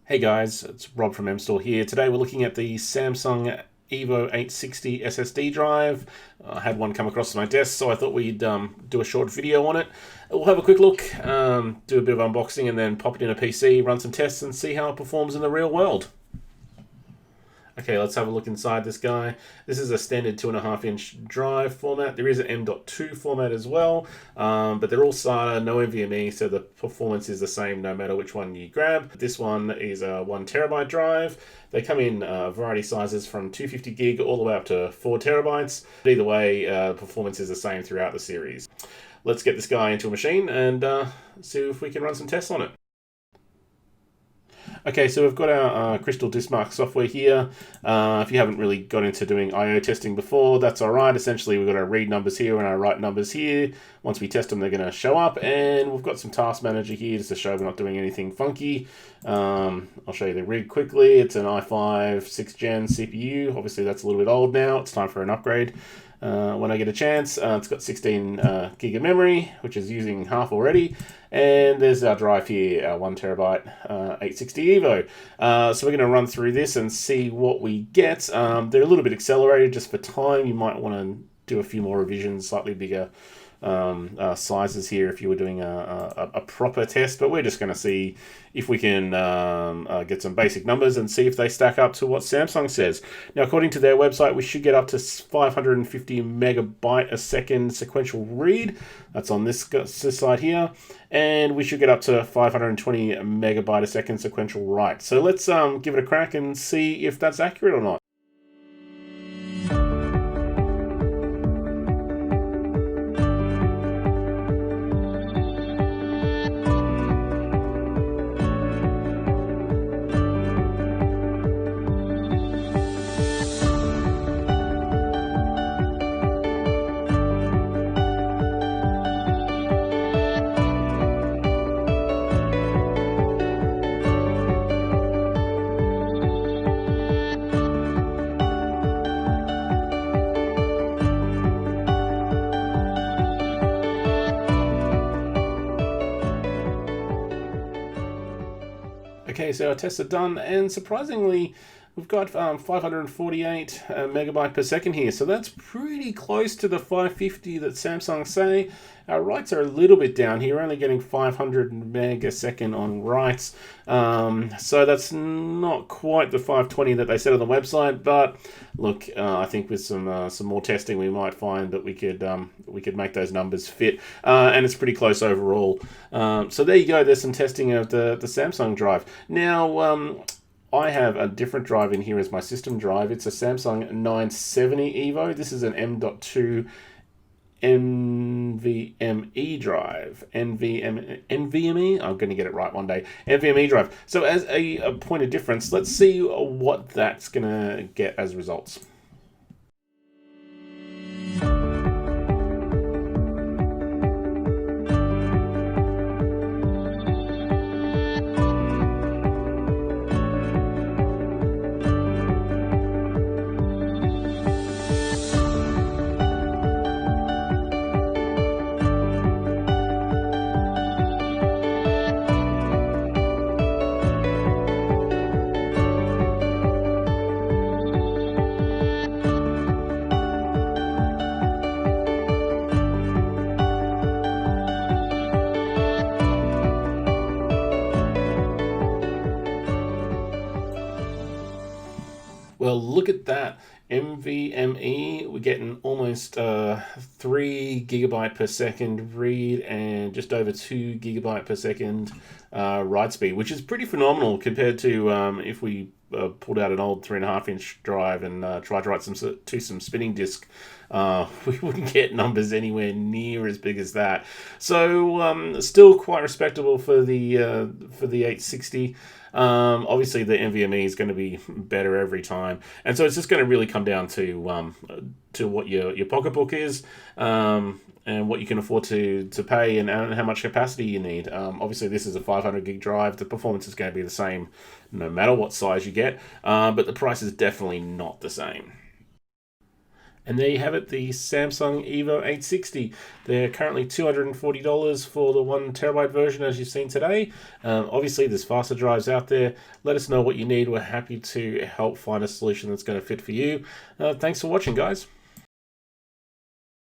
Hey guys, it's Rob from mstore here. Today we're looking at the Samsung EVO 860 SSD drive. I had one come across my desk, so I thought we'd do a short video on it. We'll have a quick look, do a bit of unboxing, and then pop it in a PC, run some tests, and see how it performs in the real world. Okay, let's have a look inside this guy. This is a standard 2.5-inch drive format. There is an M.2 format as well, but they're all SATA, no NVMe, so the performance is the same no matter which one you grab. This one is a 1TB drive. They come in variety sizes from 250 gig all the way up to 4 terabytes. Either way, performance is the same throughout the series. Let's get this guy into a machine and see if we can run some tests on it. Okay, so we've got our Crystal Diskmark software here. If you haven't really got into doing I/O testing before, that's all right. Essentially, we've got our read numbers here and our write numbers here. Once we test them, they're going to show up, and we've got some task manager here just to show we're not doing anything funky. I'll show you the rig quickly. It's an i5 6th gen CPU. Obviously, that's a little bit old now. It's time for an upgrade. When I get a chance, it's got 16 gig of memory, which is using half already, and there's our drive here, our 1TB 860 EVO. So we're going to run through this and see what we get. They're a little bit accelerated just for time. You might want to do a few more revisions, slightly bigger sizes here if you were doing a proper test, but we're just going to see if we can get some basic numbers and see if they stack up to what Samsung says. Now, according to their website, we should get up to 550 megabyte a second sequential read. That's on this side here, and we should get up to 520 megabyte a second sequential write. So let's give it a crack and see if that's accurate or not. Okay, so our tests are done, and surprisingly, we've got 548 megabyte per second here, so that's pretty close to the 550 that Samsung say. Our writes are a little bit down here, only getting 500 meg a second on writes, so that's not quite the 520 that they said on the website. But look, I think with some more testing, we might find that we could make those numbers fit, and it's pretty close overall. So there you go. There's some testing of the Samsung drive. Now, I have a different drive in here as my system drive. It's a Samsung 970 EVO. This is an M.2 NVMe drive. NVMe? I'm going to get it right one day. NVMe drive. So as a point of difference, let's see what that's going to get as results. Well, look at that. NVMe, we're getting almost 3 gigabyte per second read and just over 2 gigabyte per second write speed, which is pretty phenomenal compared to if we pulled out an old 3.5-inch drive and tried to write some spinning disk. We wouldn't get numbers anywhere near as big as that. So still quite respectable for the 860. Obviously, the NVMe is going to be better every time, and so it's just going to really come down to what your pocketbook is, and what you can afford to pay, and how much capacity you need. Obviously, this is a 500 gig drive. The performance is going to be the same no matter what size you get, but the price is definitely not the same. And there you have it, the Samsung EVO 860. They're currently $240 for the 1TB version, as you've seen today. Obviously, there's faster drives out there. Let us know what you need. We're happy to help find a solution that's going to fit for you. Thanks for watching, guys.